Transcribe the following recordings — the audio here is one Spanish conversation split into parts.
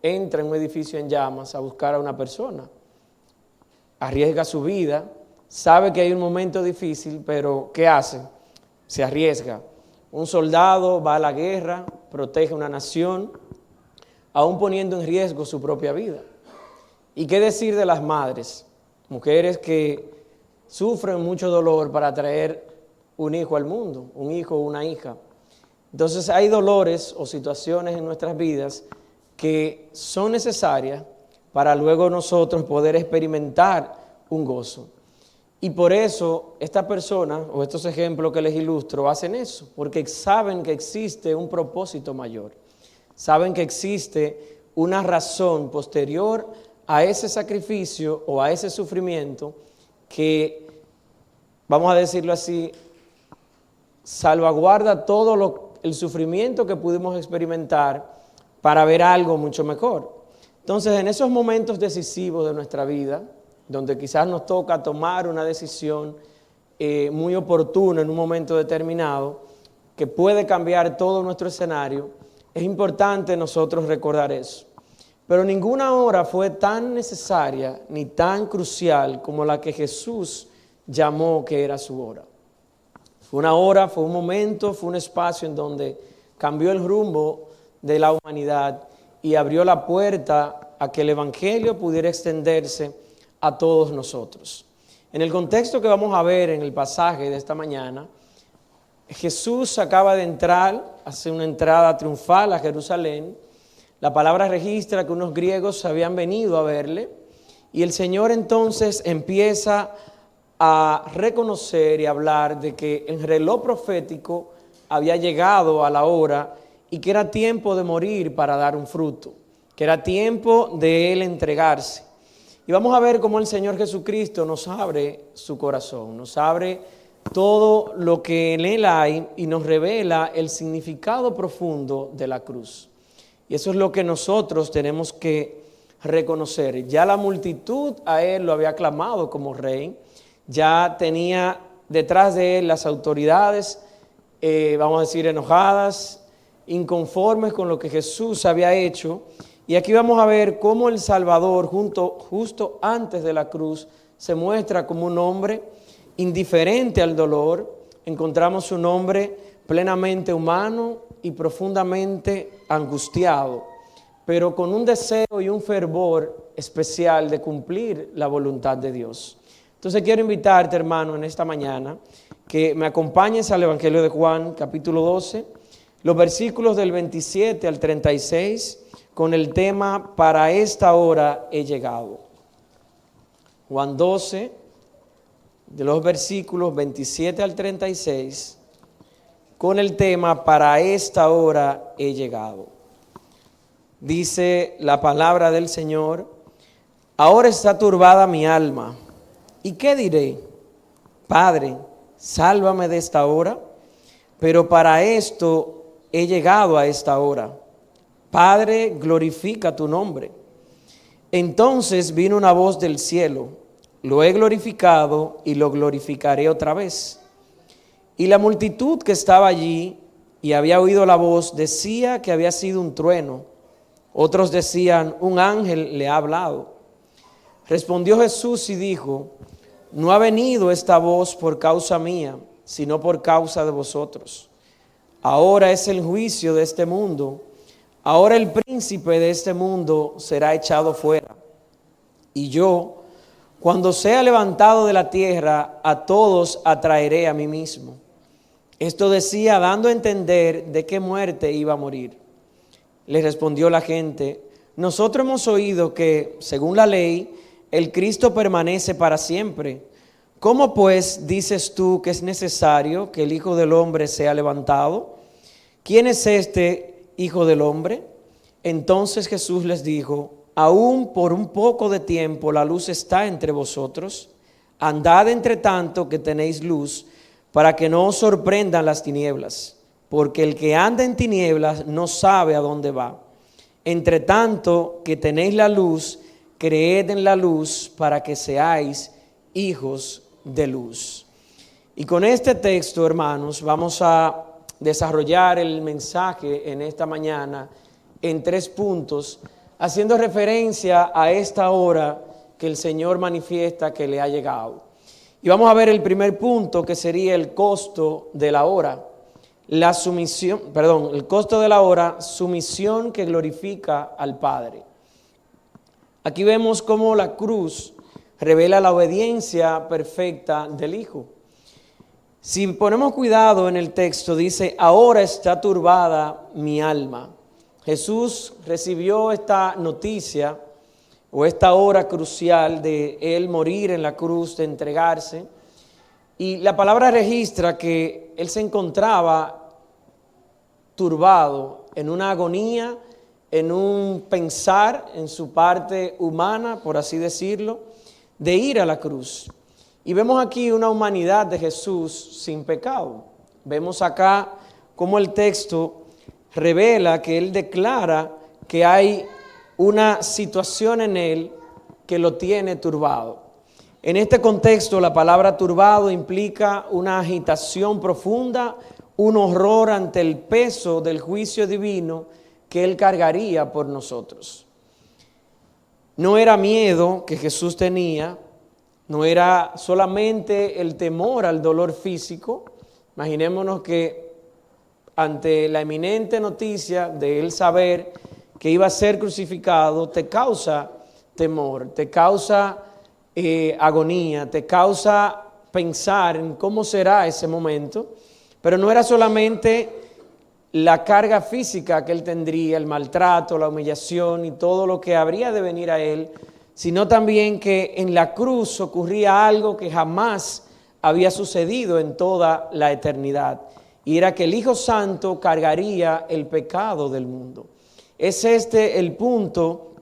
entra en un edificio en llamas a buscar a una persona. Arriesga su vida, sabe que hay un momento difícil, pero ¿qué hace? Se arriesga. Un soldado va a la guerra, protege una nación, aún poniendo en riesgo su propia vida. ¿Y qué decir de las madres? Mujeres que sufren mucho dolor para traer un hijo al mundo, un hijo o una hija. Entonces hay dolores o situaciones en nuestras vidas que son necesarias para luego nosotros poder experimentar un gozo. Y por eso estas personas o estos ejemplos que les ilustro hacen eso, porque saben que existe un propósito mayor, saben que existe una razón posterior a ese sacrificio o a ese sufrimiento que, vamos a decirlo así, salvaguarda todo el sufrimiento que pudimos experimentar para ver algo mucho mejor. Entonces, en esos momentos decisivos de nuestra vida, donde quizás nos toca tomar una decisión muy oportuna en un momento determinado, que puede cambiar todo nuestro escenario, es importante nosotros recordar eso. Pero ninguna hora fue tan necesaria ni tan crucial como la que Jesús llamó que era su hora. Fue una hora, fue un momento, fue un espacio en donde cambió el rumbo de la humanidad y abrió la puerta a que el Evangelio pudiera extenderse a todos nosotros. En el contexto que vamos a ver en el pasaje de esta mañana, Jesús acaba de entrar, hace una entrada triunfal a Jerusalén. La palabra registra que unos griegos habían venido a verle y el Señor entonces empieza a reconocer y hablar de que el reloj profético había llegado a la hora y que era tiempo de morir para dar un fruto, que era tiempo de Él entregarse. Y vamos a ver cómo el Señor Jesucristo nos abre su corazón, nos abre todo lo que en Él hay y nos revela el significado profundo de la cruz. Y eso es lo que nosotros tenemos que reconocer. Ya la multitud a Él lo había aclamado como rey, ya tenía detrás de Él las autoridades, vamos a decir, enojadas, inconformes con lo que Jesús había hecho. Y aquí vamos a ver cómo el Salvador, justo antes de la cruz, se muestra como un hombre indiferente al dolor. Encontramos un hombre plenamente humano y profundamente angustiado, pero con un deseo y un fervor especial de cumplir la voluntad de Dios. Entonces quiero invitarte, hermano, en esta mañana, que me acompañes al Evangelio de Juan, capítulo 12, los versículos del 27 al 36, con el tema "Para esta hora he llegado". Juan 12, de los versículos 27 al 36, con el tema "Para esta hora he llegado". Dice la palabra del Señor: "Ahora está turbada mi alma. ¿Y qué diré? Padre, sálvame de esta hora. Pero para esto he llegado a esta hora. Padre, glorifica tu nombre". Entonces vino una voz del cielo: "Lo he glorificado y lo glorificaré otra vez". Y la multitud que estaba allí y había oído la voz decía que había sido un trueno. Otros decían: un ángel le ha hablado. Respondió Jesús y dijo: "No ha venido esta voz por causa mía, sino por causa de vosotros. Ahora es el juicio de este mundo. Ahora el príncipe de este mundo será echado fuera. Y yo, cuando sea levantado de la tierra, a todos atraeré a mí mismo". Esto decía dando a entender de qué muerte iba a morir. Le respondió la gente: "Nosotros hemos oído que, según la ley, el Cristo permanece para siempre. ¿Cómo pues dices tú que es necesario que el Hijo del Hombre sea levantado? ¿Quién es este Hijo del Hombre?". Entonces Jesús les dijo: "Aún por un poco de tiempo la luz está entre vosotros. Andad entre tanto que tenéis luz, para que no os sorprendan las tinieblas, porque el que anda en tinieblas no sabe a dónde va. Entre tanto que tenéis la luz, creed en la luz, para que seáis hijos de luz". Y con este texto, hermanos, vamos a desarrollar el mensaje en esta mañana en 3 puntos, haciendo referencia a esta hora que el Señor manifiesta que le ha llegado. Y vamos a ver el primer punto, que sería el costo de la hora. El costo de la hora, sumisión que glorifica al Padre. Aquí vemos cómo la cruz revela la obediencia perfecta del Hijo. Si ponemos cuidado en el texto, dice, ahora está turbada mi alma. Jesús recibió esta noticia o esta hora crucial de Él morir en la cruz, de entregarse. Y la palabra registra que Él se encontraba turbado, en una agonía, en un pensar en su parte humana, por así decirlo, de ir a la cruz. Y vemos aquí una humanidad de Jesús sin pecado. Vemos acá cómo el texto revela que Él declara que hay una situación en Él que lo tiene turbado. En este contexto, la palabra turbado implica una agitación profunda, un horror ante el peso del juicio divino que Él cargaría por nosotros. No era miedo que Jesús tenía, no era solamente el temor al dolor físico. Imaginémonos que ante la eminente noticia de Él saber que iba a ser crucificado, te causa temor, te causa agonía, te causa pensar en cómo será ese momento. Pero no era solamente la carga física que Él tendría, el maltrato, la humillación y todo lo que habría de venir a Él, sino también que en la cruz ocurría algo que jamás había sucedido en toda la eternidad, y era que el Hijo Santo cargaría el pecado del mundo. Es este el punto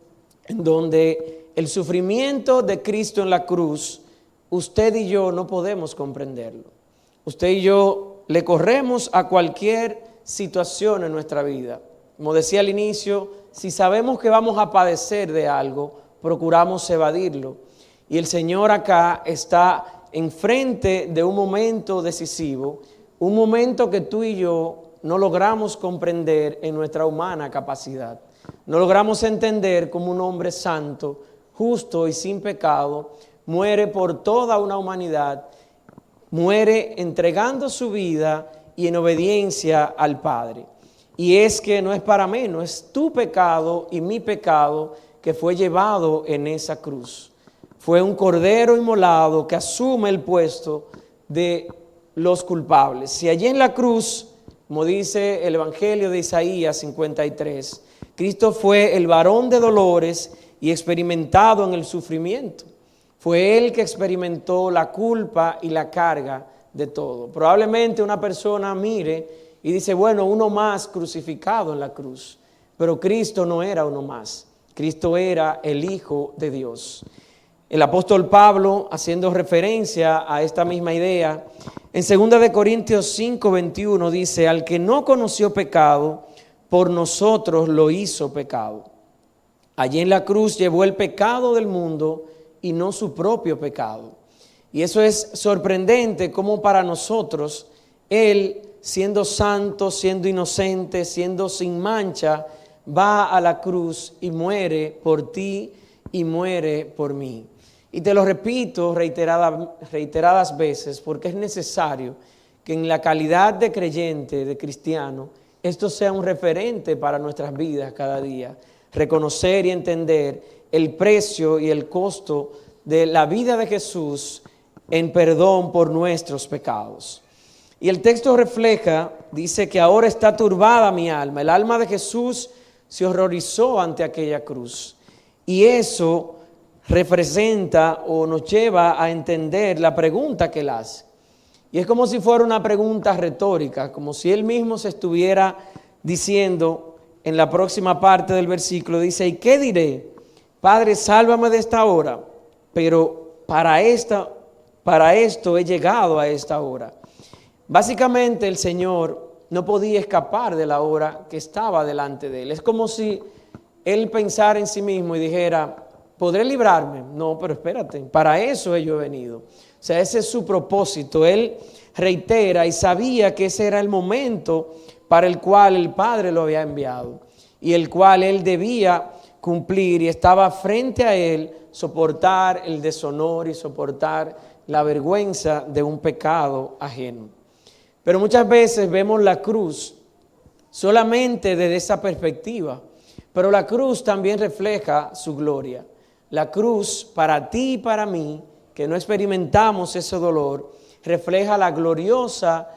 en donde el sufrimiento de Cristo en la cruz, usted y yo no podemos comprenderlo. Usted y yo le corremos a cualquier situación en nuestra vida. Como decía al inicio, si sabemos que vamos a padecer de algo, procuramos evadirlo. Y el Señor acá está enfrente de un momento decisivo, un momento que tú y yo no logramos comprender en nuestra humana capacidad. No logramos entender cómo un hombre santo, justo y sin pecado, muere por toda una humanidad, muere entregando su vida y en obediencia al Padre. Y es que no es para menos, es tu pecado y mi pecado que fue llevado en esa cruz. Fue un cordero inmolado que asume el puesto de los culpables. Si allí en la cruz, como dice el Evangelio de Isaías 53, Cristo fue el varón de dolores y experimentado en el sufrimiento. Fue Él que experimentó la culpa y la carga de todo. Probablemente una persona mire y dice, bueno, uno más crucificado en la cruz. Pero Cristo no era uno más. Cristo era el Hijo de Dios. El apóstol Pablo, haciendo referencia a esta misma idea, en 2 Corintios 5:21 dice, al que no conoció pecado, por nosotros lo hizo pecado. Allí en la cruz llevó el pecado del mundo y no su propio pecado. Y eso es sorprendente como para nosotros, Él siendo santo, siendo inocente, siendo sin mancha, va a la cruz y muere por ti y muere por mí. Y te lo repito reiteradas veces porque es necesario que en la calidad de creyente, de cristiano, esto sea un referente para nuestras vidas cada día. Reconocer y entender el precio y el costo de la vida de Jesús en perdón por nuestros pecados. Y el texto refleja, dice que ahora está turbada mi alma. El alma de Jesús se horrorizó ante aquella cruz. Y eso representa o nos lleva a entender la pregunta que Él hace. Y es como si fuera una pregunta retórica, como si Él mismo se estuviera diciendo en la próxima parte del versículo, dice, ¿y qué diré? Padre, sálvame de esta hora, pero para esto he llegado a esta hora. Básicamente el Señor no podía escapar de la hora que estaba delante de Él. Es como si Él pensara en sí mismo y dijera, ¿podré librarme? No, pero espérate, para eso yo he venido. O sea, ese es su propósito. Él reitera y sabía que ese era el momento para el cual el Padre lo había enviado. y el cual él debía cumplir, y estaba frente a él soportar el deshonor y soportar la vergüenza de un pecado ajeno. Pero muchas veces vemos la cruz solamente desde esa perspectiva, pero la cruz también refleja su gloria. La cruz para ti y para mí, que no experimentamos ese dolor, refleja la gloriosa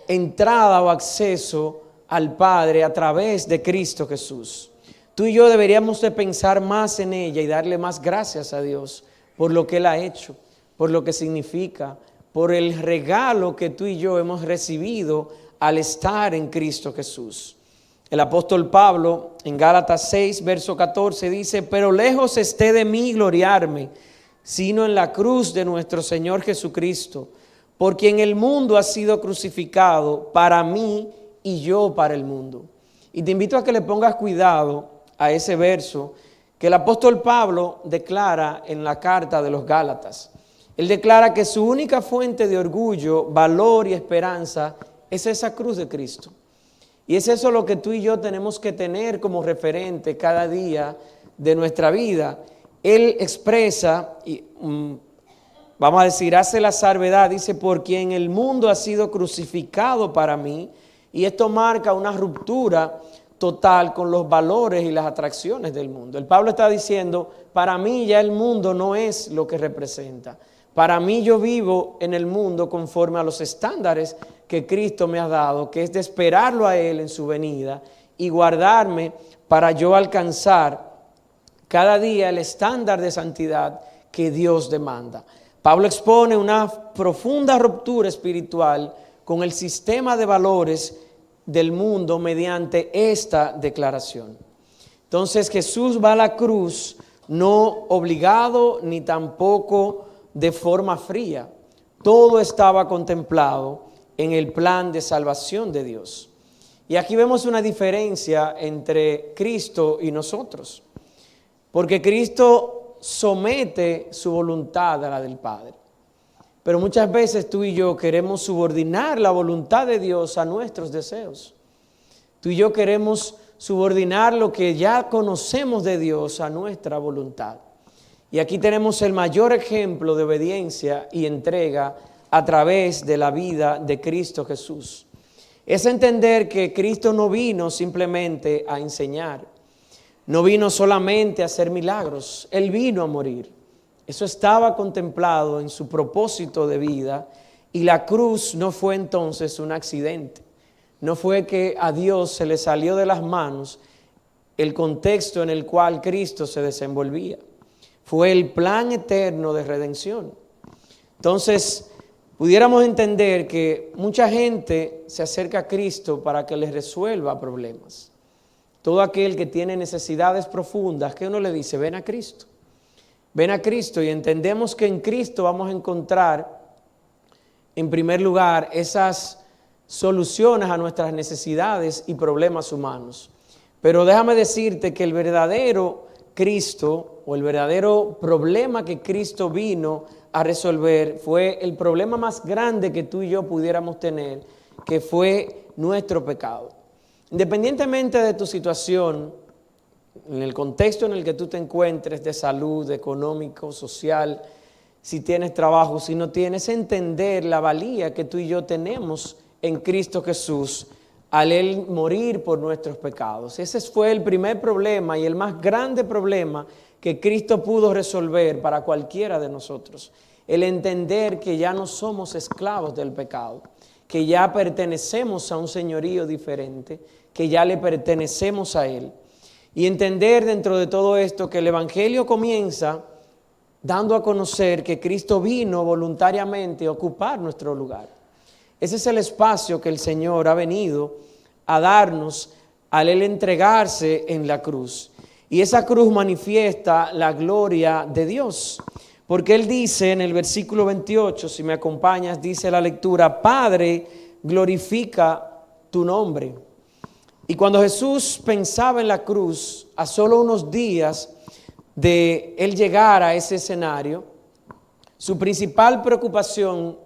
entrada o acceso al Padre a través de Cristo Jesús. Tú y yo deberíamos de pensar más en ella y darle más gracias a Dios por lo que Él ha hecho, por lo que significa, por el regalo que tú y yo hemos recibido al estar en Cristo Jesús. El apóstol Pablo en Gálatas 6, verso 14 dice: pero lejos esté de mí gloriarme, sino en la cruz de nuestro Señor Jesucristo, por quien el mundo ha sido crucificado para mí y yo para el mundo. Y te invito a que le pongas cuidado a ese verso que el apóstol Pablo declara en la carta de los Gálatas. Él declara que su única fuente de orgullo, valor y esperanza es esa cruz de Cristo. Y es eso lo que tú y yo tenemos que tener como referente cada día de nuestra vida. Él expresa, vamos a decir, hace la salvedad, dice: por quien el mundo ha sido crucificado para mí. Y esto marca una ruptura total con los valores y las atracciones del mundo. El Pablo está diciendo: para mí ya el mundo no es lo que representa. Para mí yo vivo en el mundo conforme a los estándares que Cristo me ha dado, que es de esperarlo a Él en su venida y guardarme para yo alcanzar cada día el estándar de santidad que Dios demanda. Pablo expone una profunda ruptura espiritual con el sistema de valores del mundo mediante esta declaración. Entonces Jesús va a la cruz no obligado ni tampoco de forma fría. Todo estaba contemplado en el plan de salvación de Dios. Y aquí vemos una diferencia entre Cristo y nosotros, porque Cristo somete su voluntad a la del Padre. Pero muchas veces tú y yo queremos subordinar la voluntad de Dios a nuestros deseos. Tú y yo queremos subordinar lo que ya conocemos de Dios a nuestra voluntad. Y aquí tenemos el mayor ejemplo de obediencia y entrega a través de la vida de Cristo Jesús. Es entender que Cristo no vino simplemente a enseñar, no vino solamente a hacer milagros, Él vino a morir. Eso estaba contemplado en su propósito de vida, y la cruz no fue entonces un accidente. No fue que a Dios se le salió de las manos el contexto en el cual Cristo se desenvolvía. Fue el plan eterno de redención. Entonces, pudiéramos entender que mucha gente se acerca a Cristo para que les resuelva problemas. Todo aquel que tiene necesidades profundas, ¿qué uno le dice? Ven a Cristo. Ven a Cristo, y entendemos que en Cristo vamos a encontrar, en primer lugar, esas soluciones a nuestras necesidades y problemas humanos. Pero déjame decirte que el verdadero Cristo, o el verdadero problema que Cristo vino a resolver, fue el problema más grande que tú y yo pudiéramos tener, que fue nuestro pecado. Independientemente de tu situación, en el contexto en el que tú te encuentres, de salud, económico, social, si tienes trabajo, si no tienes, entender la valía que tú y yo tenemos en Cristo Jesús al Él morir por nuestros pecados. Ese fue el primer problema y el más grande problema que Cristo pudo resolver para cualquiera de nosotros. El entender que ya no somos esclavos del pecado, que ya pertenecemos a un señorío diferente, que ya le pertenecemos a Él. Y entender dentro de todo esto que el Evangelio comienza dando a conocer que Cristo vino voluntariamente a ocupar nuestro lugar. Ese es el espacio que el Señor ha venido a darnos al Él entregarse en la cruz. Y esa cruz manifiesta la gloria de Dios. Porque Él dice en el versículo 28, si me acompañas, dice la lectura: Padre, glorifica tu nombre. Y cuando Jesús pensaba en la cruz, a solo unos días de Él llegar a ese escenario, su principal preocupación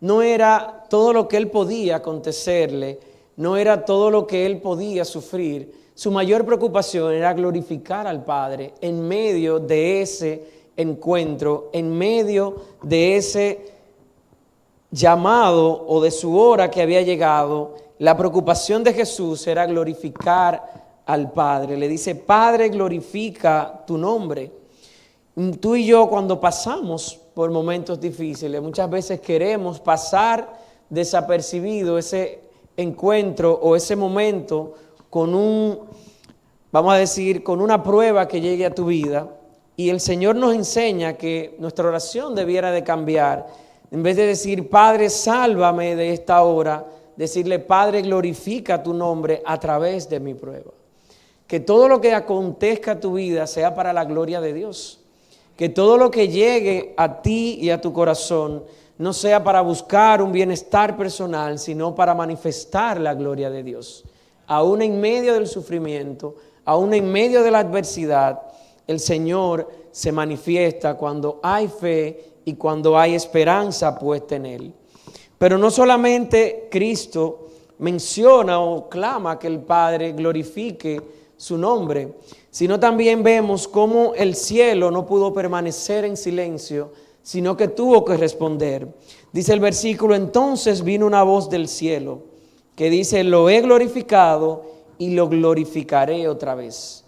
no era todo lo que Él podía acontecerle, no era todo lo que Él podía sufrir. Su mayor preocupación era glorificar al Padre en medio de ese encuentro, en medio de ese llamado o de su hora que había llegado. La preocupación de Jesús era glorificar al Padre. Le dice: Padre, glorifica tu nombre. Tú y yo, cuando pasamos por momentos difíciles, muchas veces queremos pasar desapercibido ese encuentro o ese momento con vamos a decir, con una prueba que llegue a tu vida. Y el Señor nos enseña que nuestra oración debiera de cambiar. En vez de decir: Padre, sálvame de esta hora, decirle: Padre, glorifica tu nombre a través de mi prueba. Que todo lo que acontezca a tu vida sea para la gloria de Dios. Que todo lo que llegue a ti y a tu corazón no sea para buscar un bienestar personal, sino para manifestar la gloria de Dios. Aún en medio del sufrimiento, aún en medio de la adversidad, el Señor se manifiesta cuando hay fe y cuando hay esperanza puesta en Él. Pero no solamente Cristo menciona o clama que el Padre glorifique su nombre, sino también vemos cómo el cielo no pudo permanecer en silencio, sino que tuvo que responder. Dice el versículo: entonces vino una voz del cielo que dice: lo he glorificado y lo glorificaré otra vez.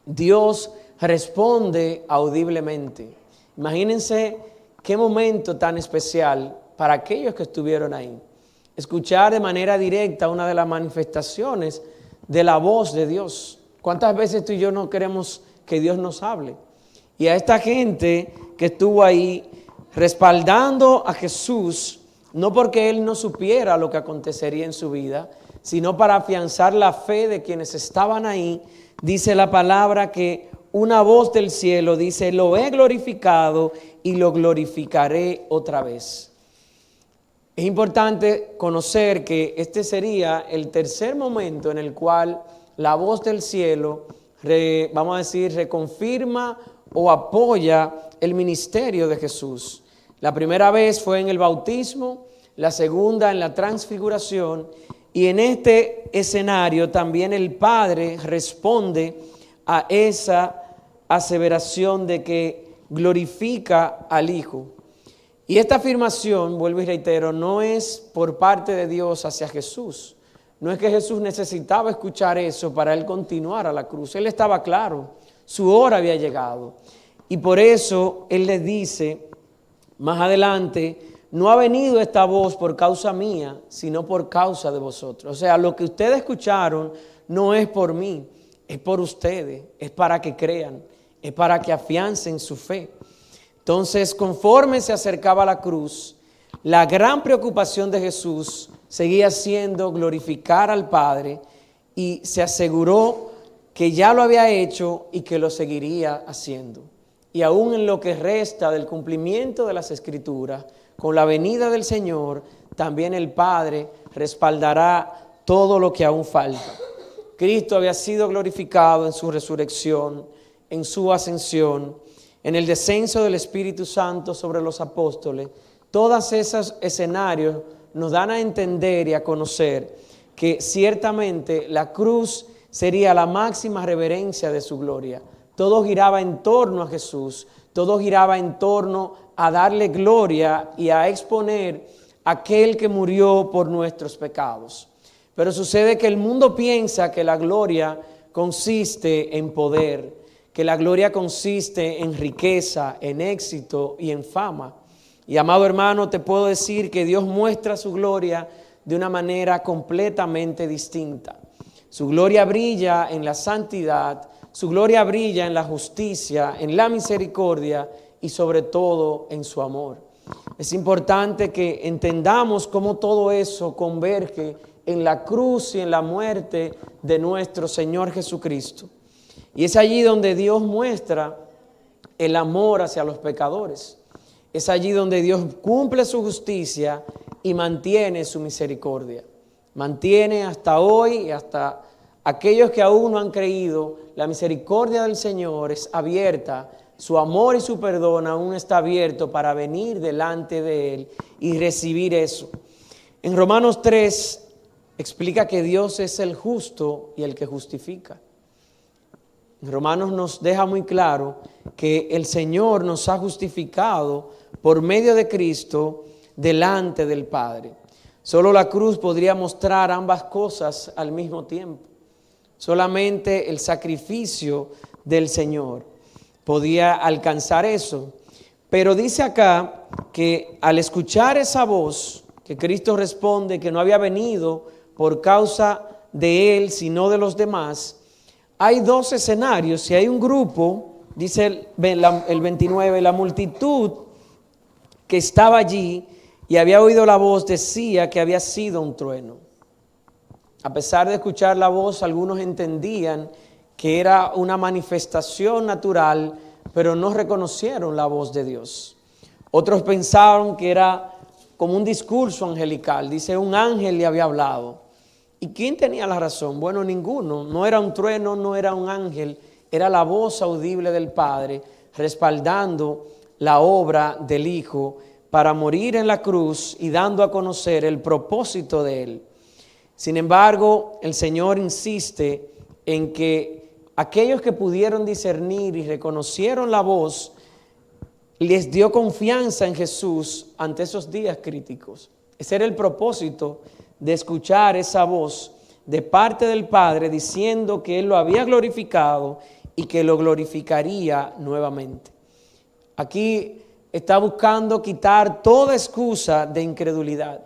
Dios responde audiblemente. Imagínense qué momento tan especial para aquellos que estuvieron ahí. Escuchar de manera directa una de las manifestaciones de la voz de Dios. ¿Cuántas veces tú y yo no queremos que Dios nos hable? Y a esta gente que estuvo ahí respaldando a Jesús, no porque Él no supiera lo que acontecería en su vida, sino para afianzar la fe de quienes estaban ahí, dice la palabra que una voz del cielo dice: lo he glorificado y lo glorificaré otra vez. Es importante conocer que este sería el tercer momento en el cual la voz del cielo, vamos a decir, reconfirma o apoya el ministerio de Jesús. La primera vez fue en el bautismo, la segunda en la transfiguración, y en este escenario también el Padre responde a esa aseveración de que glorifica al Hijo. Y esta afirmación, vuelvo y reitero, no es por parte de Dios hacia Jesús. No es que Jesús necesitaba escuchar eso para Él continuar a la cruz. Él estaba claro, su hora había llegado. Y por eso Él les dice más adelante: no ha venido esta voz por causa mía, sino por causa de vosotros. O sea, lo que ustedes escucharon no es por mí, es por ustedes, es para que crean, es para que afiancen su fe. Entonces, conforme se acercaba a la cruz, la gran preocupación de Jesús seguía siendo glorificar al Padre, y se aseguró que ya lo había hecho y que lo seguiría haciendo. Y aún en lo que resta del cumplimiento de las Escrituras, con la venida del Señor, también el Padre respaldará todo lo que aún falta. Cristo había sido glorificado en su resurrección, en su ascensión, en el descenso del Espíritu Santo sobre los apóstoles. Todos esos escenarios nos dan a entender y a conocer que ciertamente la cruz sería la máxima reverencia de su gloria. Todo giraba en torno a Jesús, todo giraba en torno a darle gloria y a exponer a aquel que murió por nuestros pecados. Pero sucede que el mundo piensa que la gloria consiste en poder, que la gloria consiste en riqueza, en éxito y en fama. Y amado hermano, te puedo decir que Dios muestra su gloria de una manera completamente distinta. Su gloria brilla en la santidad, su gloria brilla en la justicia, en la misericordia y sobre todo en su amor. Es importante que entendamos cómo todo eso converge en la cruz y en la muerte de nuestro Señor Jesucristo. Y es allí donde Dios muestra el amor hacia los pecadores. Es allí donde Dios cumple su justicia y mantiene su misericordia. Mantiene hasta hoy y hasta aquellos que aún no han creído. La misericordia del Señor es abierta, su amor y su perdón aún está abierto para venir delante de Él y recibir eso. En Romanos 3, explica que Dios es el justo y el que justifica. Romanos nos deja muy claro que el Señor nos ha justificado por medio de Cristo delante del Padre. Solo la cruz podría mostrar ambas cosas al mismo tiempo. Solamente el sacrificio del Señor podía alcanzar eso. Pero dice acá que al escuchar esa voz, que Cristo responde que no había venido por causa de Él, sino de los demás, hay dos escenarios. Si hay un grupo, dice el 29, la multitud que estaba allí y había oído la voz decía que había sido un trueno. A pesar de escuchar la voz, algunos entendían que era una manifestación natural, pero no reconocieron la voz de Dios. Otros pensaron que era como un discurso angelical. Dice, un ángel le había hablado. ¿Y quién tenía la razón? Bueno, ninguno. No era un trueno, no era un ángel. Era la voz audible del Padre respaldando la obra del Hijo para morir en la cruz y dando a conocer el propósito de Él. Sin embargo, el Señor insiste en que aquellos que pudieron discernir y reconocieron la voz, les dio confianza en Jesús ante esos días críticos. Ese era el propósito de escuchar esa voz de parte del Padre diciendo que Él lo había glorificado y que lo glorificaría nuevamente. Aquí está buscando quitar toda excusa de incredulidad.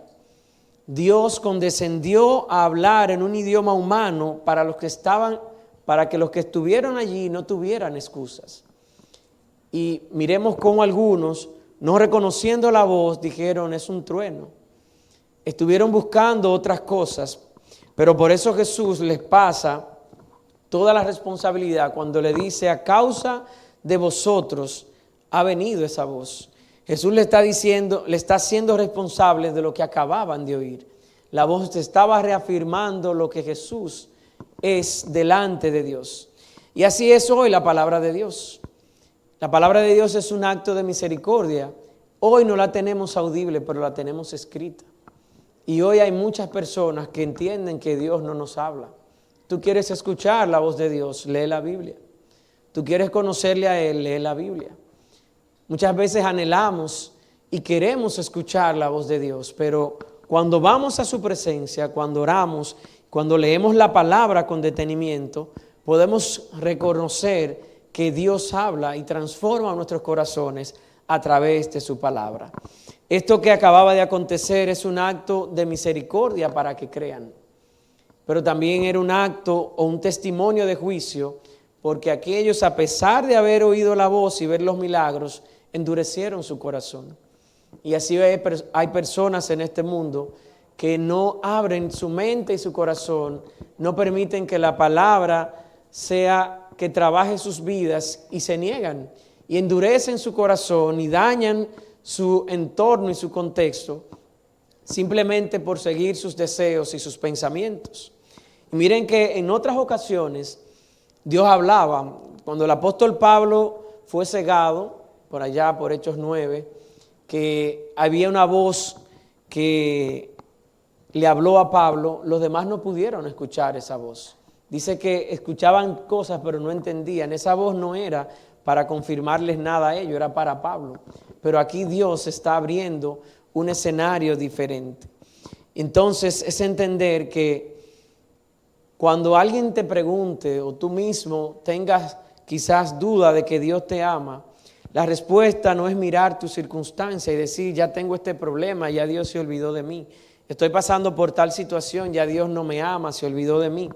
Dios condescendió a hablar en un idioma humano para que los que estuvieron allí no tuvieran excusas. Y miremos cómo algunos, no reconociendo la voz, dijeron, es un trueno. Estuvieron buscando otras cosas, pero por eso Jesús les pasa toda la responsabilidad cuando le dice, a causa de vosotros ha venido esa voz. Jesús le está diciendo, le está haciendo responsable de lo que acababan de oír. La voz estaba reafirmando lo que Jesús es delante de Dios. Y así es hoy la palabra de Dios. La palabra de Dios es un acto de misericordia. Hoy no la tenemos audible, pero la tenemos escrita. Y hoy hay muchas personas que entienden que Dios no nos habla. Tú quieres escuchar la voz de Dios, lee la Biblia. Tú quieres conocerle a Él, lee la Biblia. Muchas veces anhelamos y queremos escuchar la voz de Dios, pero cuando vamos a su presencia, cuando oramos, cuando leemos la palabra con detenimiento, podemos reconocer que Dios habla y transforma nuestros corazones a través de su palabra. Esto que acababa de acontecer es un acto de misericordia para que crean, pero también era un acto o un testimonio de juicio, porque aquellos, a pesar de haber oído la voz y ver los milagros, endurecieron su corazón. Y así hay personas en este mundo que no abren su mente y su corazón, no permiten que la palabra sea que trabaje sus vidas y se niegan y endurecen su corazón y dañan su entorno y su contexto simplemente por seguir sus deseos y sus pensamientos. Y miren que en otras ocasiones Dios hablaba. Cuando el apóstol Pablo fue cegado, por allá por Hechos 9, que había una voz que le habló a Pablo, los demás no pudieron escuchar esa voz. Dice que escuchaban cosas pero no entendían. Esa voz no era para confirmarles nada a ellos, era para Pablo. Pero aquí Dios está abriendo un escenario diferente. Entonces es entender que cuando alguien te pregunte o tú mismo tengas quizás duda de que Dios te ama, la respuesta no es mirar tu circunstancia y decir, ya tengo este problema, ya Dios se olvidó de mí. Estoy pasando por tal situación, ya Dios no me ama, se olvidó de mí.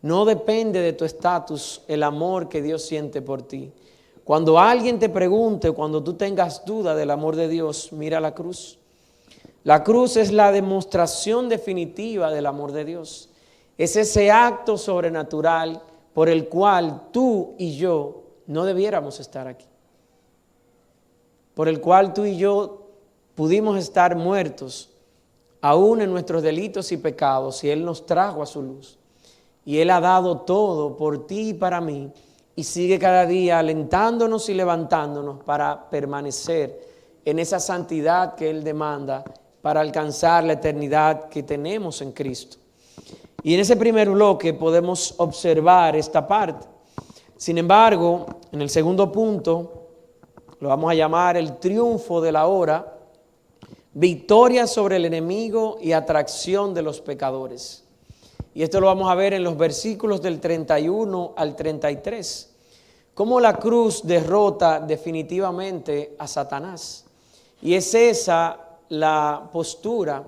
No depende de tu estatus el amor que Dios siente por ti. Cuando alguien te pregunte, cuando tú tengas duda del amor de Dios, mira la cruz. La cruz es la demostración definitiva del amor de Dios. Es ese acto sobrenatural por el cual tú y yo no debiéramos estar aquí. Por el cual tú y yo pudimos estar muertos, aún en nuestros delitos y pecados, y Él nos trajo a su luz. Y Él ha dado todo por ti y para mí, y sigue cada día alentándonos y levantándonos para permanecer en esa santidad que Él demanda para alcanzar la eternidad que tenemos en Cristo. Y en ese primer bloque podemos observar esta parte. Sin embargo, en el segundo punto, lo vamos a llamar el triunfo de la hora, victoria sobre el enemigo y atracción de los pecadores. Y esto lo vamos a ver en los versículos del 31 al 33. Cómo la cruz derrota definitivamente a Satanás. Y es esa la postura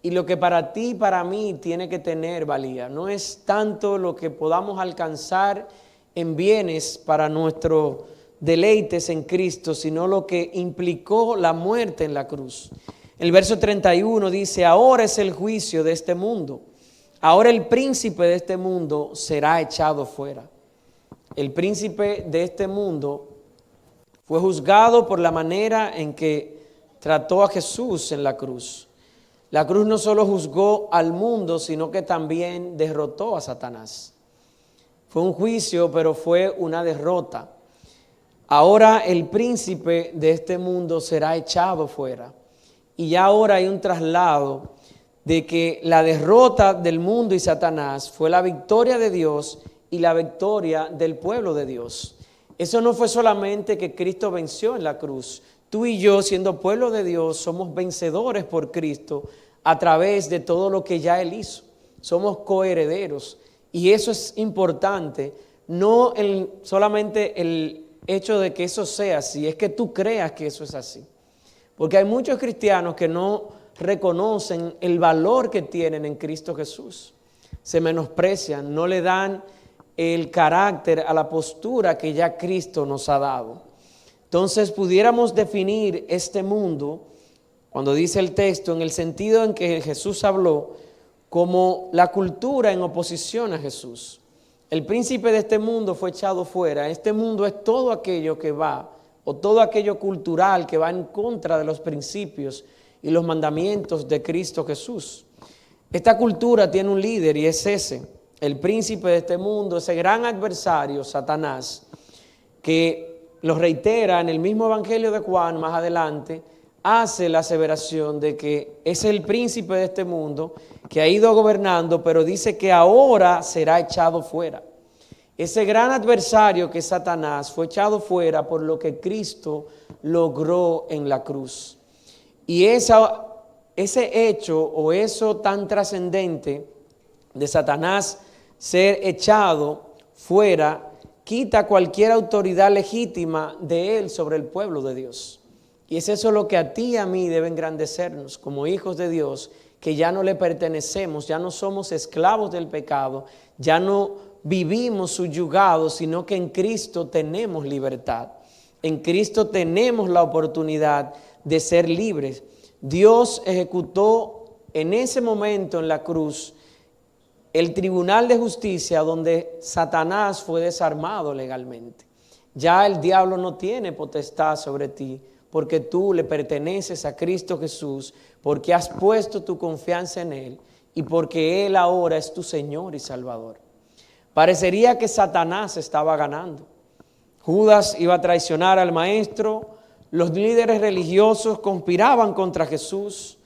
y lo que para ti y para mí tiene que tener valía. No es tanto lo que podamos alcanzar en bienes para nuestros deleites en Cristo, sino lo que implicó la muerte en la cruz. El verso 31 dice: ahora es el juicio de este mundo. Ahora el príncipe de este mundo será echado fuera. El príncipe de este mundo fue juzgado por la manera en que trató a Jesús en la cruz. La cruz no solo juzgó al mundo, sino que también derrotó a Satanás. Fue un juicio, pero fue una derrota. Ahora el príncipe de este mundo será echado fuera. Y ya ahora hay un traslado de que la derrota del mundo y Satanás fue la victoria de Dios y la victoria del pueblo de Dios. Eso no fue solamente que Cristo venció en la cruz. Tú y yo, siendo pueblo de Dios, somos vencedores por Cristo a través de todo lo que ya Él hizo. Somos coherederos. Y eso es importante, no solamente el hecho de que eso sea así, es que tú creas que eso es así. Porque hay muchos cristianos que no reconocen el valor que tienen en Cristo Jesús. Se menosprecian, no le dan el carácter a la postura que ya Cristo nos ha dado. Entonces pudiéramos definir este mundo, cuando dice el texto, en el sentido en que Jesús habló, como la cultura en oposición a Jesús. El príncipe de este mundo fue echado fuera. Este mundo es todo aquello que va, o todo aquello cultural que va en contra de los principios y los mandamientos de Cristo Jesús. Esta cultura tiene un líder y es ese, el príncipe de este mundo, ese gran adversario, Satanás, que lo reitera en el mismo Evangelio de Juan más adelante, hace la aseveración de que es el príncipe de este mundo que ha ido gobernando, pero dice que ahora será echado fuera. Ese gran adversario que es Satanás fue echado fuera por lo que Cristo logró en la cruz. Y ese hecho o eso tan trascendente de Satanás ser echado fuera quita cualquier autoridad legítima de él sobre el pueblo de Dios. Y es eso lo que a ti y a mí debe engrandecernos como hijos de Dios, que ya no le pertenecemos, ya no somos esclavos del pecado, ya no vivimos subyugados, sino que en Cristo tenemos libertad. En Cristo tenemos la oportunidad de ser libres. Dios ejecutó en ese momento en la cruz el tribunal de justicia donde Satanás fue desarmado legalmente. Ya el diablo no tiene potestad sobre ti, porque tú le perteneces a Cristo Jesús, porque has puesto tu confianza en Él y porque Él ahora es tu Señor y Salvador. Parecería que Satanás estaba ganando. Judas iba a traicionar al Maestro, los líderes religiosos conspiraban contra Jesús,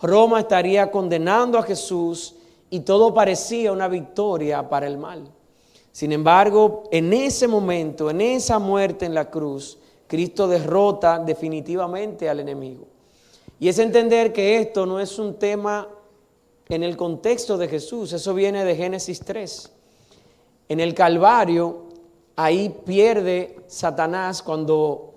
Roma estaría condenando a Jesús y todo parecía una victoria para el mal. Sin embargo, en ese momento, en esa muerte en la cruz, Cristo derrota definitivamente al enemigo. Y es entender que esto no es un tema en el contexto de Jesús, eso viene de Génesis 3. En el Calvario, ahí pierde Satanás cuando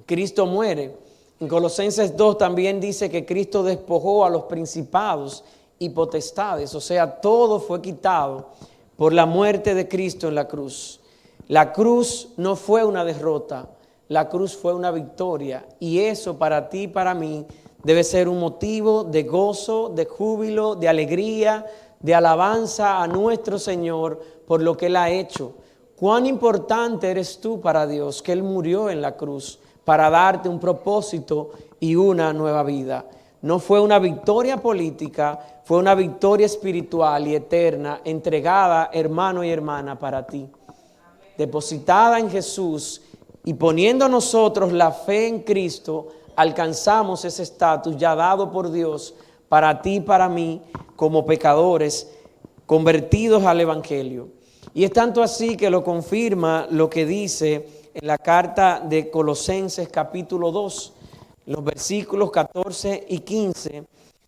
Cristo muere. En Colosenses 2 también dice que Cristo despojó a los principados y potestades, o sea, todo fue quitado por la muerte de Cristo en la cruz. La cruz no fue una derrota, la cruz fue una victoria, y eso para ti y para mí debe ser un motivo de gozo, de júbilo, de alegría, de alabanza a nuestro Señor por lo que Él ha hecho. Cuán importante eres tú para Dios, que Él murió en la cruz para darte un propósito y una nueva vida. No fue una victoria política, fue una victoria espiritual y eterna, entregada, hermano y hermana, para ti. Depositada en Jesús y poniendo nosotros la fe en Cristo, alcanzamos ese estatus ya dado por Dios para ti y para mí como pecadores convertidos al Evangelio. Y es tanto así que lo confirma lo que dice en la carta de Colosenses capítulo 2, los versículos 14 y 15,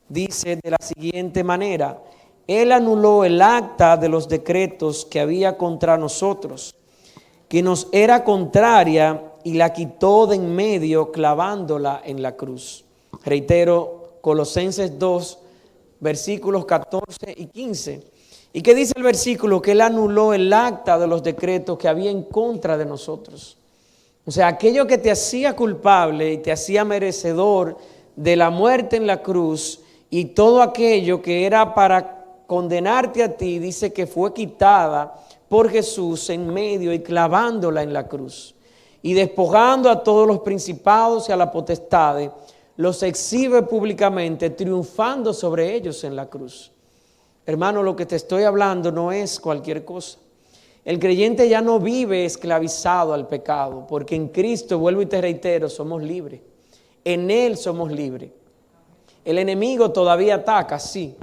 dice de la siguiente manera: Él anuló el acta de los decretos que había contra nosotros, que nos era contraria, y la quitó de en medio, clavándola en la cruz. Reitero, Colosenses 2, versículos 14 y 15. ¿Y qué dice el versículo? Que Él anuló el acta de los decretos que había en contra de nosotros. O sea, aquello que te hacía culpable y te hacía merecedor de la muerte en la cruz, y todo aquello que era para condenarte a ti, dice que fue quitada por Jesús en medio y clavándola en la cruz. Y despojando a todos los principados y a las potestades, los exhibe públicamente, triunfando sobre ellos en la cruz. Hermano, lo que te estoy hablando no es cualquier cosa. El creyente ya no vive esclavizado al pecado, porque en Cristo, vuelvo y te reitero, somos libres. En Él somos libres. El enemigo todavía ataca, sí,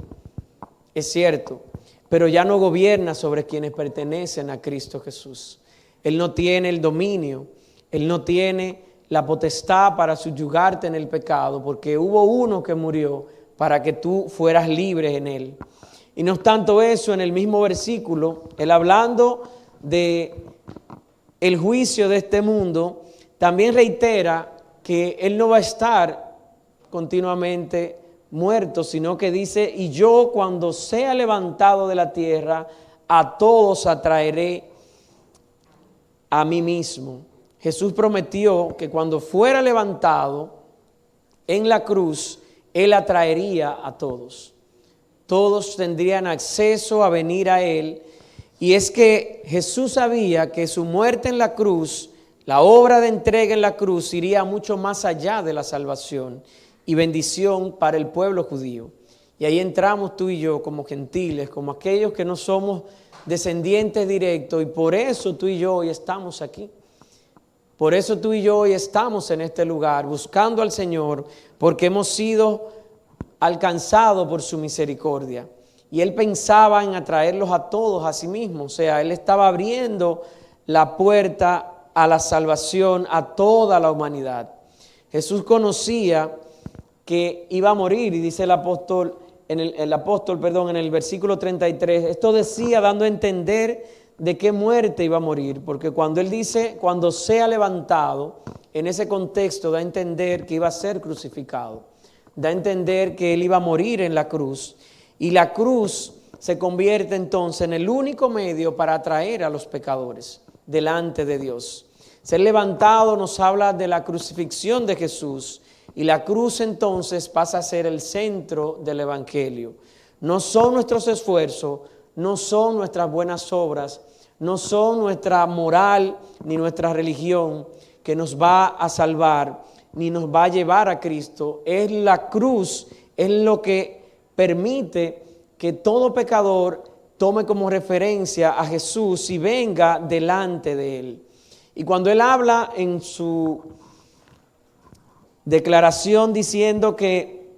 es cierto, pero ya no gobierna sobre quienes pertenecen a Cristo Jesús. Él no tiene el dominio, Él no tiene la potestad para subyugarte en el pecado, porque hubo uno que murió para que tú fueras libre en Él. Y no es tanto eso, en el mismo versículo, Él hablando de el juicio de este mundo, también reitera que Él no va a estar continuamente muerto, sino que dice: y yo, cuando sea levantado de la tierra, a todos atraeré a mí mismo. Jesús prometió que cuando fuera levantado en la cruz, Él atraería a todos. Todos tendrían acceso a venir a Él. Y es que Jesús sabía que su muerte en la cruz, la obra de entrega en la cruz, iría mucho más allá de la salvación y bendición para el pueblo judío. Y ahí entramos tú y yo como gentiles, como aquellos que no somos descendientes directos, y por eso tú y yo hoy estamos aquí. Por eso tú y yo hoy estamos en este lugar buscando al Señor, porque hemos sido alcanzados por su misericordia. Y Él pensaba en atraerlos a todos a sí mismo. O sea, Él estaba abriendo la puerta a la salvación a toda la humanidad. Jesús conocía que iba a morir, y dice el apóstol en el versículo 33, esto decía dando a entender de qué muerte iba a morir, porque cuando Él dice cuando sea levantado, en ese contexto da a entender que iba a ser crucificado, da a entender que Él iba a morir en la cruz, y la cruz se convierte entonces en el único medio para atraer a los pecadores delante de Dios. Ser levantado nos habla de la crucifixión de Jesús, y la cruz entonces pasa a ser el centro del Evangelio. No son nuestros esfuerzos, no son nuestras buenas obras, no son nuestra moral ni nuestra religión que nos va a salvar ni nos va a llevar a Cristo. Es la cruz, es lo que permite que todo pecador tome como referencia a Jesús y venga delante de Él. Y cuando Él habla en su declaración diciendo que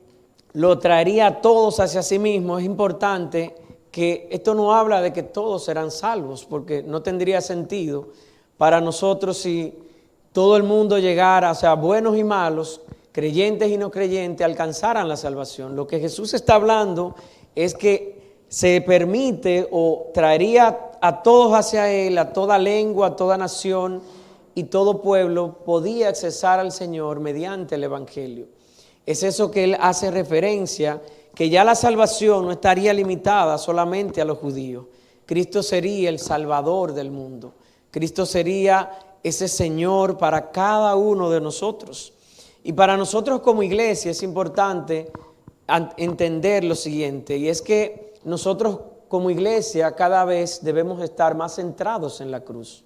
lo traería a todos hacia sí mismo, es importante que esto no habla de que todos serán salvos, porque no tendría sentido para nosotros si todo el mundo llegara, o sea, buenos y malos, creyentes y no creyentes, alcanzaran la salvación. Lo que Jesús está hablando es que se permite o traería a todos hacia Él, a toda lengua, a toda nación y todo pueblo podía accesar al Señor mediante el Evangelio. Es eso que Él hace referencia, que ya la salvación no estaría limitada solamente a los judíos. Cristo sería el Salvador del mundo. Cristo sería ese Señor para cada uno de nosotros. Y para nosotros como iglesia es importante entender lo siguiente, y es que nosotros como iglesia cada vez debemos estar más centrados en la cruz.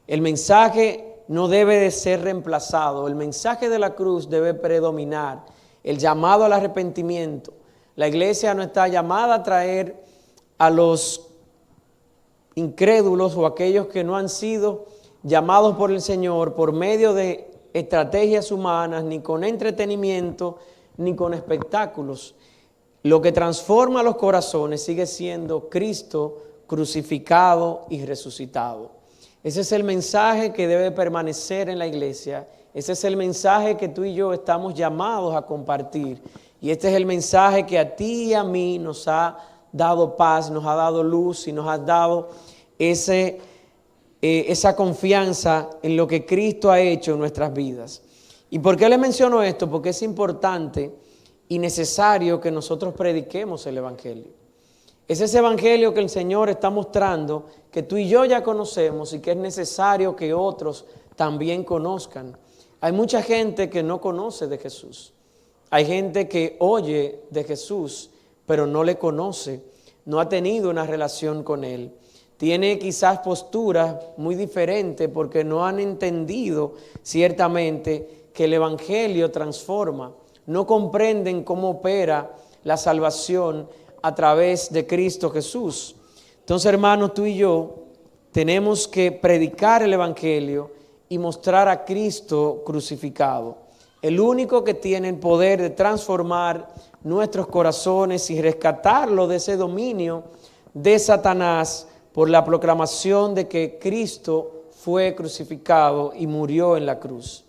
El mensaje no debe de ser reemplazado, el mensaje de la cruz debe predominar, el llamado al arrepentimiento. La iglesia no está llamada a traer a los incrédulos o aquellos que no han sido llamados por el Señor por medio de estrategias humanas, ni con entretenimiento, ni con espectáculos. lo que transforma los corazones sigue siendo Cristo crucificado y resucitado. Ese es el mensaje que debe permanecer en la iglesia. Ese es el mensaje que tú y yo estamos llamados a compartir. Y este es el mensaje que a ti y a mí nos ha dado paz, nos ha dado luz y nos ha dado esa confianza en lo que Cristo ha hecho en nuestras vidas. ¿Y por qué les menciono esto? Porque es importante y necesario que nosotros prediquemos el Evangelio. Es ese Evangelio que el Señor está mostrando, que tú y yo ya conocemos y que es necesario que otros también conozcan. Hay mucha gente que no conoce de Jesús. Hay gente que oye de Jesús, pero no le conoce, no ha tenido una relación con Él. Tiene quizás posturas muy diferentes porque no han entendido ciertamente que el Evangelio transforma. No comprenden cómo opera la salvación a través de Cristo Jesús. Entonces, hermanos, tú y yo tenemos que predicar el Evangelio y mostrar a Cristo crucificado. El único que tiene el poder de transformar nuestros corazones y rescatarlo de ese dominio de Satanás por la proclamación de que Cristo fue crucificado y murió en la cruz.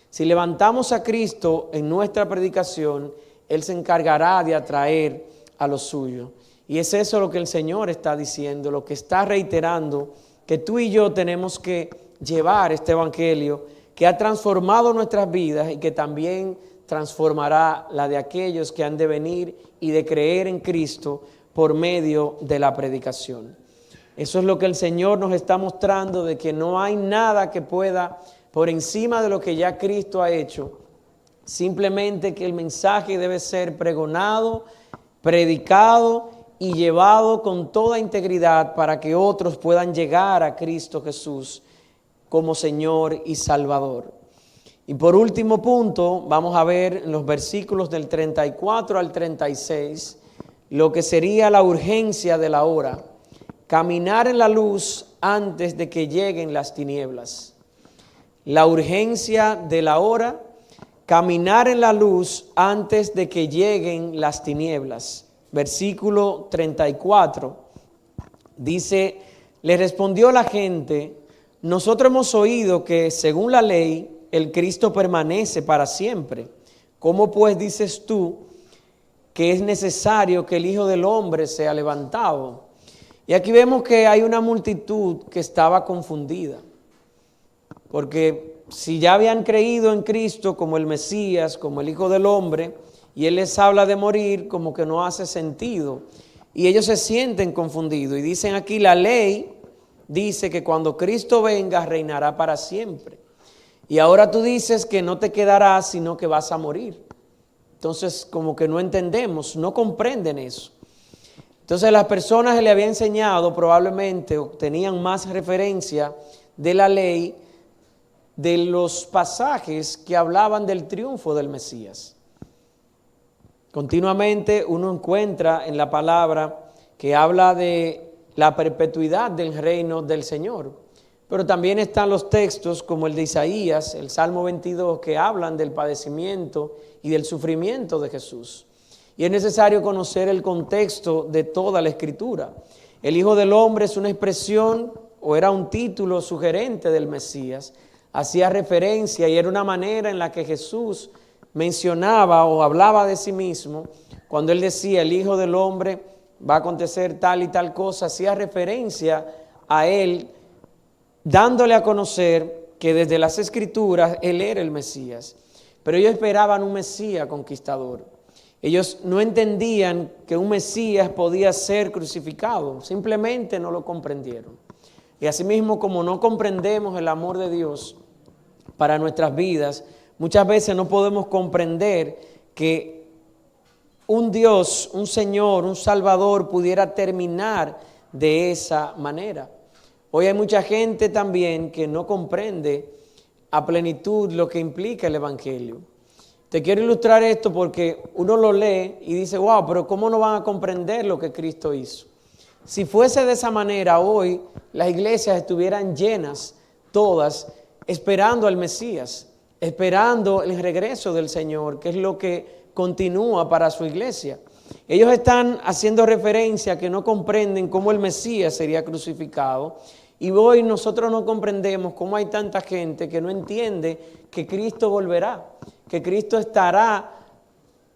Si levantamos a Cristo en nuestra predicación, Él se encargará de atraer a los suyos. Y es eso lo que el Señor está diciendo, lo que está reiterando, que tú y yo tenemos que llevar este Evangelio que ha transformado nuestras vidas y que también transformará la de aquellos que han de venir y de creer en Cristo por medio de la predicación. Eso es lo que el Señor nos está mostrando, de que no hay nada que pueda por encima de lo que ya Cristo ha hecho. Simplemente que el mensaje debe ser pregonado, predicado y llevado con toda integridad para que otros puedan llegar a Cristo Jesús como Señor y Salvador. Y por último punto, vamos a ver en los versículos del 34 al 36 lo que sería la urgencia de la hora. Caminar en la luz antes de que lleguen las tinieblas. La urgencia de la hora, caminar en la luz antes de que lleguen las tinieblas. Versículo 34 dice: le respondió la gente: nosotros hemos oído que según la ley el Cristo permanece para siempre. ¿Cómo pues dices tú que es necesario que el Hijo del Hombre sea levantado? Y aquí vemos que hay una multitud que estaba confundida, porque si ya habían creído en Cristo como el Mesías, como el Hijo del Hombre, y Él les habla de morir, como que no hace sentido, y ellos se sienten confundidos, y dicen aquí: la ley dice que cuando Cristo venga reinará para siempre, y ahora tú dices que no te quedarás, sino que vas a morir. Entonces como que no entendemos, no comprenden eso. Entonces las personas que le había enseñado probablemente tenían más referencia de la ley, de los pasajes que hablaban del triunfo del Mesías. Continuamente uno encuentra en la palabra que habla de la perpetuidad del reino del Señor. Pero también están los textos como el de Isaías, el Salmo 22, que hablan del padecimiento y del sufrimiento de Jesús. Y es necesario conocer el contexto de toda la Escritura. El Hijo del Hombre es una expresión o era un título sugerente del Mesías. Hacía referencia y era una manera en la que Jesús mencionaba o hablaba de sí mismo. Cuando Él decía: el Hijo del Hombre va a acontecer tal y tal cosa, hacía referencia a Él, dándole a conocer que desde las Escrituras Él era el Mesías. Pero ellos esperaban un Mesías conquistador. Ellos no entendían que un Mesías podía ser crucificado, simplemente no lo comprendieron. Y asimismo, como no comprendemos el amor de Dios para nuestras vidas, muchas veces no podemos comprender que un Dios, un Señor, un Salvador pudiera terminar de esa manera. Hoy hay mucha gente también que no comprende a plenitud lo que implica el Evangelio. Te quiero ilustrar esto porque uno lo lee y dice: wow, pero ¿cómo no van a comprender lo que Cristo hizo? Si fuese de esa manera, hoy las iglesias estuvieran llenas, todas, esperando al Mesías, esperando el regreso del Señor, que es lo que continúa para su iglesia. Ellos están haciendo referencia a que no comprenden cómo el Mesías sería crucificado. Y hoy nosotros no comprendemos cómo hay tanta gente que no entiende que Cristo volverá, que Cristo estará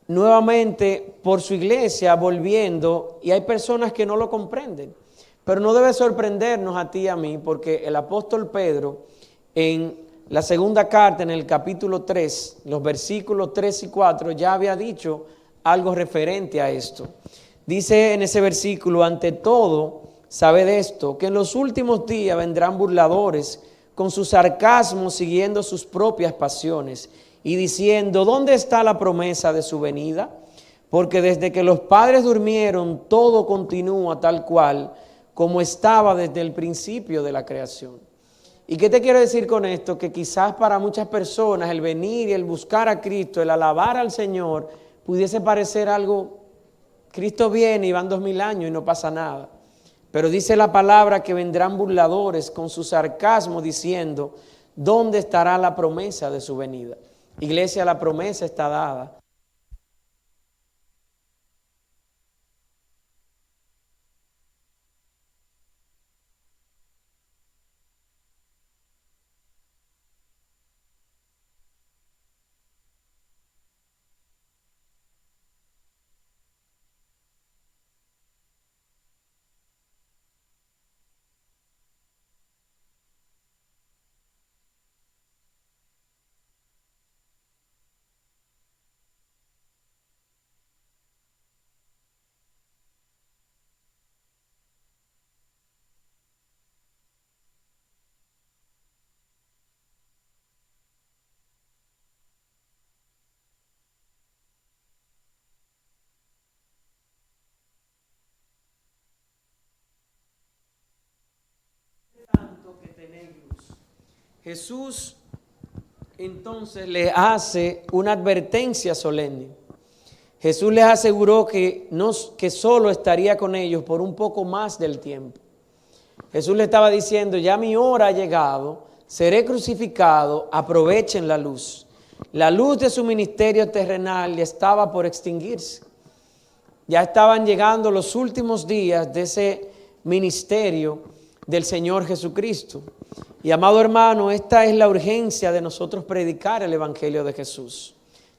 nuevamente por su iglesia volviendo, y hay personas que no lo comprenden. Pero no debe sorprendernos a ti y a mí, porque el apóstol Pedro en la segunda carta, en el capítulo 3, los versículos 3 y 4, ya había dicho algo referente a esto. Dice en ese versículo: ante todo, sabed esto, que en los últimos días vendrán burladores con su sarcasmo, siguiendo sus propias pasiones y diciendo: ¿dónde está la promesa de su venida? Porque desde que los padres durmieron, todo continúa tal cual como estaba desde el principio de la creación. ¿Y qué te quiero decir con esto? Que quizás para muchas personas el venir y el buscar a Cristo, el alabar al Señor, pudiese parecer algo, Cristo viene y van 2000 años y no pasa nada. Pero dice la palabra que vendrán burladores con su sarcasmo diciendo: ¿dónde estará la promesa de su venida? Iglesia, la promesa está dada. Jesús entonces le hace una advertencia solemne. Jesús les aseguró que solo estaría con ellos por un poco más del tiempo. Jesús le estaba diciendo: ya mi hora ha llegado, seré crucificado, aprovechen la luz. La luz de su ministerio terrenal ya estaba por extinguirse. Ya estaban llegando los últimos días de ese ministerio del Señor Jesucristo. Y amado hermano, esta es la urgencia de nosotros predicar el Evangelio de Jesús,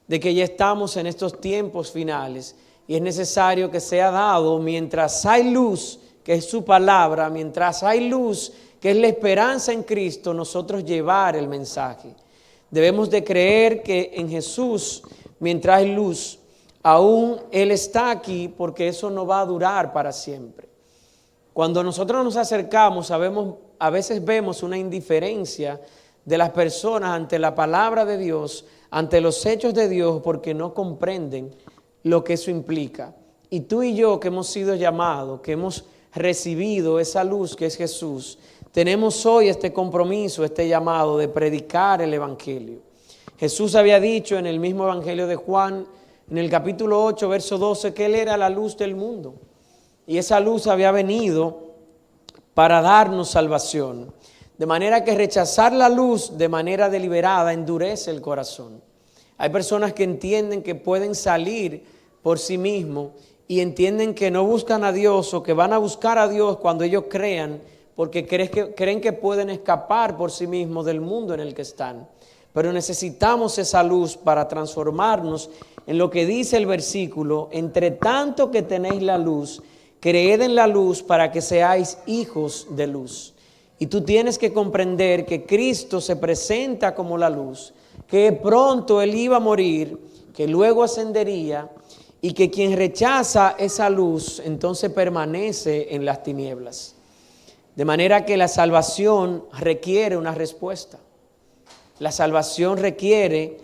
de que ya estamos en estos tiempos finales y es necesario que sea dado mientras hay luz, que es su palabra, mientras hay luz, que es la esperanza en Cristo, nosotros llevar el mensaje. Debemos de creer que en Jesús, mientras hay luz, aún Él está aquí, porque eso no va a durar para siempre. Cuando nosotros nos acercamos, a veces vemos una indiferencia de las personas ante la palabra de Dios, ante los hechos de Dios, porque no comprenden lo que eso implica. Y tú y yo, que hemos sido llamados, que hemos recibido esa luz que es Jesús, tenemos hoy este compromiso, este llamado de predicar el Evangelio. Jesús había dicho en el mismo Evangelio de Juan, en el capítulo 8, verso 12, que Él era la luz del mundo. Y esa luz había venido para darnos salvación. De manera que rechazar la luz de manera deliberada endurece el corazón. Hay personas que entienden que pueden salir por sí mismos y entienden que no buscan a Dios o que van a buscar a Dios cuando ellos crean, porque creen que pueden escapar por sí mismos del mundo en el que están. Pero necesitamos esa luz para transformarnos en lo que dice el versículo: entre tanto que tenéis la luz, creed en la luz para que seáis hijos de luz. Y tú tienes que comprender que Cristo se presenta como la luz, que pronto Él iba a morir, que luego ascendería y que quien rechaza esa luz entonces permanece en las tinieblas. De manera que la salvación requiere una respuesta. La salvación requiere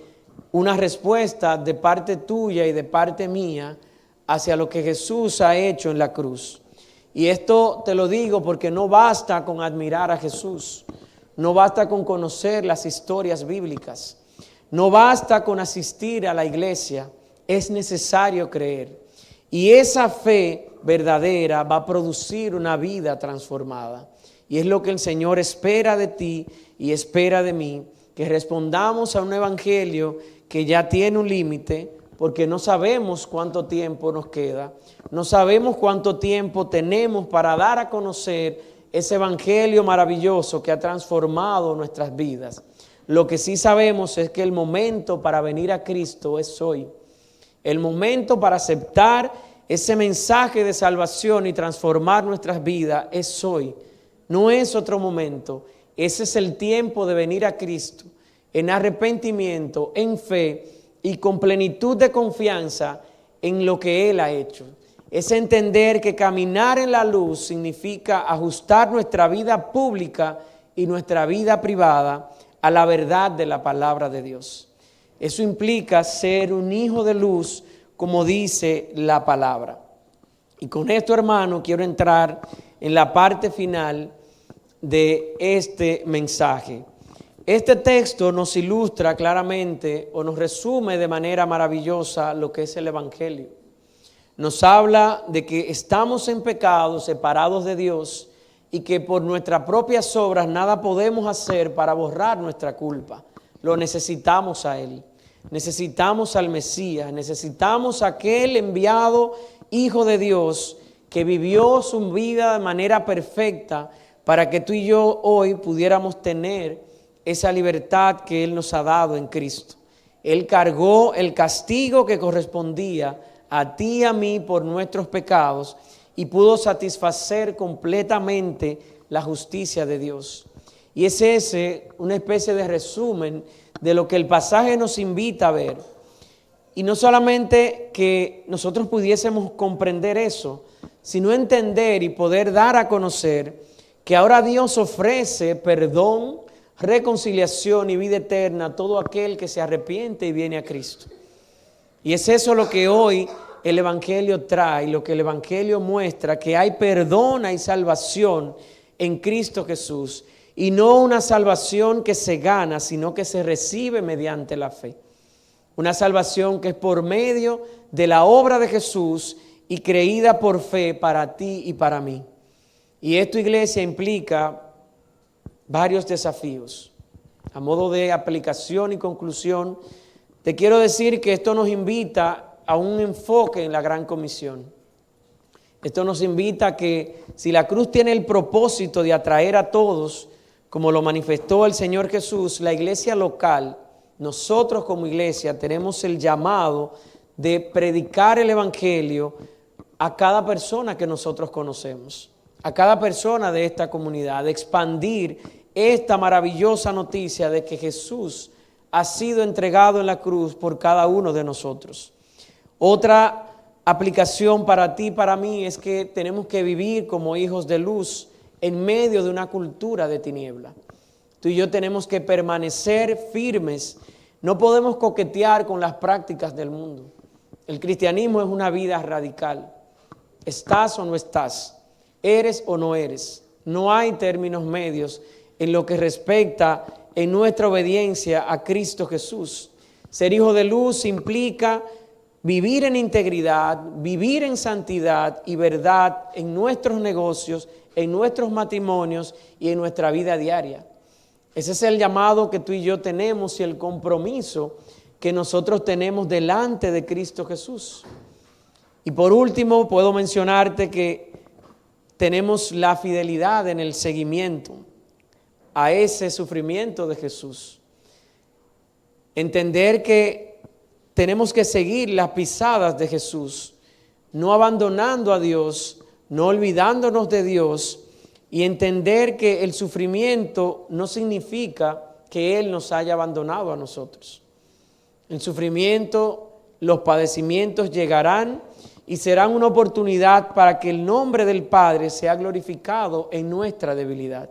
una respuesta de parte tuya y de parte mía hacia lo que Jesús ha hecho en la cruz. Y esto te lo digo porque no basta con admirar a Jesús, no basta con conocer las historias bíblicas, no basta con asistir a la iglesia, es necesario creer. Y esa fe verdadera va a producir una vida transformada. Y es lo que el Señor espera de ti y espera de mí, que respondamos a un evangelio que ya tiene un límite, porque no sabemos cuánto tiempo nos queda, no sabemos cuánto tiempo tenemos para dar a conocer ese evangelio maravilloso que ha transformado nuestras vidas. Lo que sí sabemos es que el momento para venir a Cristo es hoy. El momento para aceptar ese mensaje de salvación y transformar nuestras vidas es hoy. No es otro momento. Ese es el tiempo de venir a Cristo en arrepentimiento, en fe y con plenitud de confianza en lo que Él ha hecho. Es entender que caminar en la luz significa ajustar nuestra vida pública y nuestra vida privada a la verdad de la palabra de Dios. Eso implica ser un hijo de luz, como dice la palabra. Y con esto, hermano, quiero entrar en la parte final de este mensaje. Este texto nos ilustra claramente o nos resume de manera maravillosa lo que es el Evangelio. Nos habla de que estamos en pecado, separados de Dios, y que por nuestras propias obras nada podemos hacer para borrar nuestra culpa. Lo necesitamos a Él. Necesitamos al Mesías, necesitamos a aquel enviado Hijo de Dios que vivió su vida de manera perfecta para que tú y yo hoy pudiéramos tener esa libertad que Él nos ha dado en Cristo. Él cargó el castigo que correspondía a ti y a mí por nuestros pecados y pudo satisfacer completamente la justicia de Dios. Y es ese una especie de resumen de lo que el pasaje nos invita a ver. Y no solamente que nosotros pudiésemos comprender eso, sino entender y poder dar a conocer que ahora Dios ofrece perdón, reconciliación y vida eterna a todo aquel que se arrepiente y viene a Cristo. Y es eso lo que hoy el Evangelio trae, lo que el Evangelio muestra, que hay perdón, hay salvación en Cristo Jesús. Y no una salvación que se gana, sino que se recibe mediante la fe. Una salvación que es por medio de la obra de Jesús y creída por fe para ti y para mí. Y esto, iglesia, implica varios desafíos. A modo de aplicación y conclusión, te quiero decir que esto nos invita a un enfoque en la Gran Comisión. Esto nos invita a que si la cruz tiene el propósito de atraer a todos, como lo manifestó el Señor Jesús, la iglesia local, nosotros como iglesia tenemos el llamado de predicar el Evangelio a cada persona que nosotros conocemos, a cada persona de esta comunidad, de expandir esta maravillosa noticia de que Jesús ha sido entregado en la cruz por cada uno de nosotros. Otra aplicación para ti y para mí es que tenemos que vivir como hijos de luz en medio de una cultura de tiniebla. Tú y yo tenemos que permanecer firmes. No podemos coquetear con las prácticas del mundo. El cristianismo es una vida radical. ¿Estás o no estás? ¿Eres o no eres? No hay términos medios en lo que respecta en nuestra obediencia a Cristo Jesús. Ser hijo de luz implica vivir en integridad, vivir en santidad y verdad en nuestros negocios, en nuestros matrimonios y en nuestra vida diaria. Ese es el llamado que tú y yo tenemos y el compromiso que nosotros tenemos delante de Cristo Jesús. Y por último, puedo mencionarte que tenemos la fidelidad en el seguimiento a ese sufrimiento de Jesús. Entender que tenemos que seguir las pisadas de Jesús, no abandonando a Dios, no olvidándonos de Dios, y entender que el sufrimiento no significa que Él nos haya abandonado a nosotros. El sufrimiento, los padecimientos llegarán y serán una oportunidad para que el nombre del Padre sea glorificado en nuestra debilidad.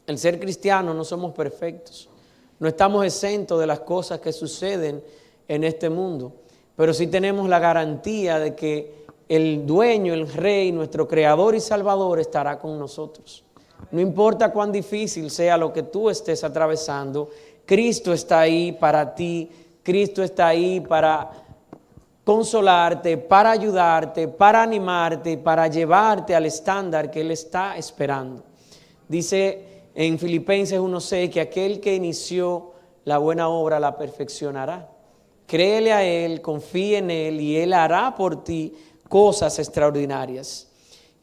El ser cristiano no somos perfectos, no estamos exentos de las cosas que suceden en este mundo, pero sí tenemos la garantía de que el dueño, el rey, nuestro creador y salvador estará con nosotros. No importa cuán difícil sea lo que tú estés atravesando, Cristo está ahí para ti, Cristo está ahí para consolarte, para ayudarte, para animarte, para llevarte al estándar que Él está esperando. Dice en Filipenses 1:6 que aquel que inició la buena obra la perfeccionará. créele a Él, confía en Él y Él hará por ti cosas extraordinarias.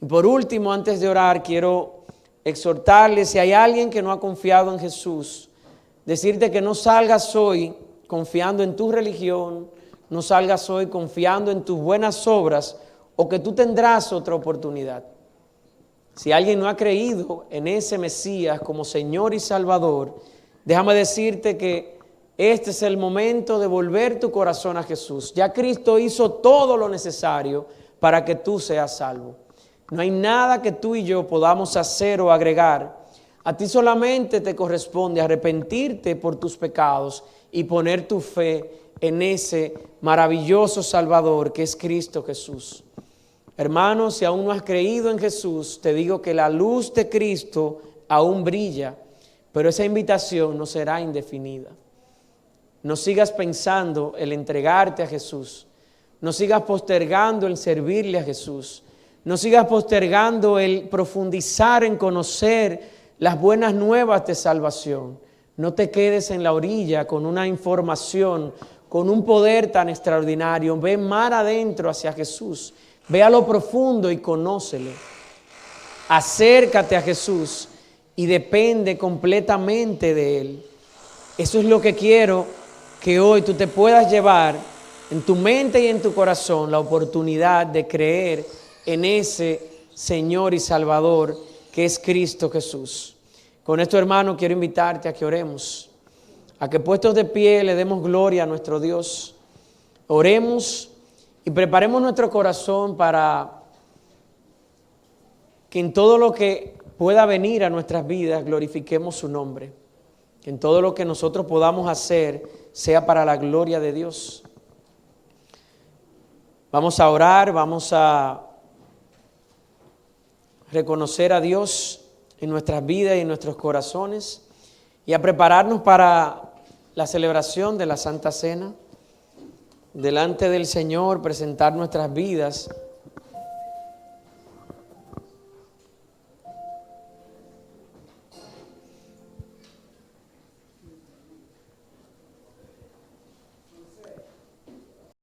Y por último, antes de orar, quiero exhortarle, si hay alguien que no ha confiado en Jesús, decirte que no salgas hoy confiando en tu religión, no salgas hoy confiando en tus buenas obras, o que tú tendrás otra oportunidad. Si alguien no ha creído en ese Mesías como Señor y Salvador, déjame decirte que este es el momento de volver tu corazón a Jesús. Ya Cristo hizo todo lo necesario para que tú seas salvo. No hay nada que tú y yo podamos hacer o agregar. A ti solamente te corresponde arrepentirte por tus pecados y poner tu fe en ese maravilloso Salvador que es Cristo Jesús. Hermano, si aún no has creído en Jesús, te digo que la luz de Cristo aún brilla, pero esa invitación no será indefinida. No sigas pensando el entregarte a Jesús. No sigas postergando el servirle a Jesús. No sigas postergando el profundizar en conocer las buenas nuevas de salvación. No te quedes en la orilla con una información, con un poder tan extraordinario. Ve mar adentro hacia Jesús. Ve a lo profundo y conócele. Acércate a Jesús y depende completamente de Él. Eso es lo que quiero que hoy tú te puedas llevar en tu mente y en tu corazón, la oportunidad de creer en ese Señor y Salvador que es Cristo Jesús. Con esto, hermano, quiero invitarte a que oremos, a que puestos de pie le demos gloria a nuestro Dios. Oremos y preparemos nuestro corazón para que en todo lo que pueda venir a nuestras vidas glorifiquemos su nombre. Que en todo lo que nosotros podamos hacer sea para la gloria de Dios. Vamos a orar, vamos a reconocer a Dios en nuestras vidas y en nuestros corazones y a prepararnos para la celebración de la Santa Cena. Delante del Señor, presentar nuestras vidas